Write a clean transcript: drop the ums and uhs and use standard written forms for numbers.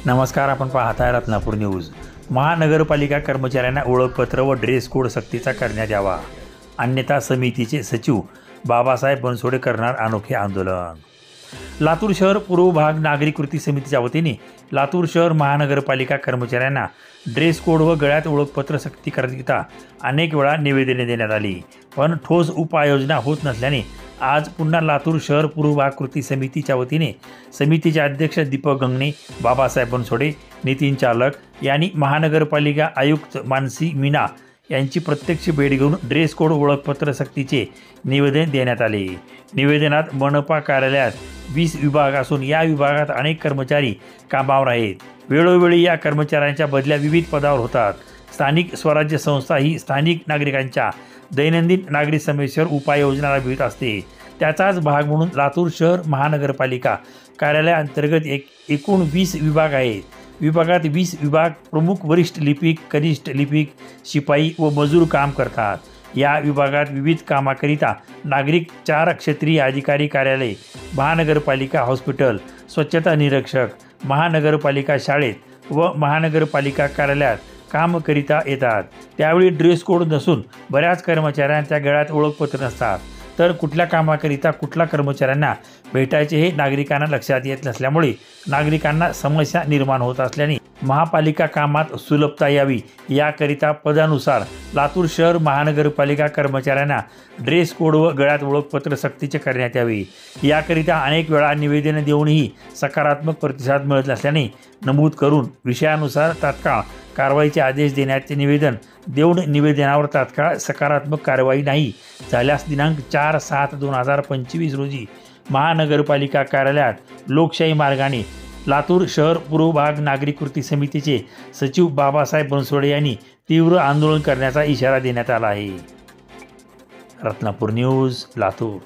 नमस्कार, आपण पाहत आहे रत्नापूर न्यूज। महानगरपालिका कर्मचाऱ्यांना ओळखपत्र व ड्रेस कोड सक्तीचा करण्यात यावा, अन्यथा समितीचे सचिव बाबासाहेब बनसोडे करणार अनोखे आंदोलन। लातूर शहर पूर्व भाग नागरिक कृती समितीच्या वतीने लातूर शहर महानगरपालिका कर्मचाऱ्यांना ड्रेस कोड व गळ्यात ओळखपत्र सक्ती करता अनेक वेळा निवेदने देण्यात आली, पण ठोस उपाययोजना होत नसल्याने आज पुन्हा लातूर शहर पूर्व भाग कृती समितीच्या वतीने समितीचे अध्यक्ष दीपक गंगणे, बाबासाहेब बनसोडे, नितीन चालक यांनी महानगरपालिका आयुक्त मानसी मीना यांची प्रत्यक्ष भेट घेऊन ड्रेस कोड ओळखपत्र सक्तीचे निवेदन देण्यात आले। निवेदनात मनपा कार्यालयात 20 विभाग असून या विभागात अनेक कर्मचारी कामावर आहेत। वेळोवेळी या कर्मचाऱ्यांच्या बदल्या विविध पदावर होतात। स्थानिक स्वराज्य संस्था ही स्थानिक नागरिकांच्या दैनंदिन नागरी समस्येवर उपाययोजना राबवित असते। त्याचाच भाग म्हणून लातूर शहर महानगरपालिका कार्यालयाअंतर्गत एकूण 20 विभाग आहेत। विभागात 20 विभाग प्रमुख, वरिष्ठ लिपिक, कनिष्ठ लिपिक, शिपाई व मजूर काम करतात। या विभागात विविध कामाकरिता नागरिक 4 क्षेत्रीय अधिकारी कार्यालय, महानगरपालिका हॉस्पिटल, स्वच्छता निरीक्षक, महानगरपालिका शाळेत व महानगरपालिका कार्यालयात काम करिता येतात। त्यावेळी ड्रेस कोड नसून बऱ्याच कर्मचाऱ्यांच्या गळ्यात ओळखपत्र नसतात, तर कुठल्या कामाकरिता कुठल्या कर्मचाऱ्यांना भेटायचे हे नागरिकांना लक्षात येत नसल्यामुळे नागरिकांना समस्या निर्माण होत असल्याने महापालिका कामात सुलभता यावी याकरिता पदानुसार लातूर शहर महानगरपालिका कर्मचाऱ्यांना ड्रेस कोड व गळ्यात ओळखपत्र सक्तीचे करण्यात यावे याकरिता अनेक वेळा निवेदने देऊनही सकारात्मक प्रतिसाद मिळत नसल्याने नमूद करून विषयानुसार तात्काळ कारवाईचे आदेश देण्याचे निवेदन देऊन निवेदनावर तात्काळ सकारात्मक कारवाई नाही झाल्यास दिनांक 4/7/2025 रोजी महानगरपालिका कार्यालयात लोकशाही मार्गाने लातूर शहर पूर्व भाग नागरिक कृती समितीचे सचिव बाबासाहेब बनसोडे यांनी तीव्र आंदोलन करण्याचा इशारा देण्यात आला आहे। रत्नापूर न्यूज, लातूर।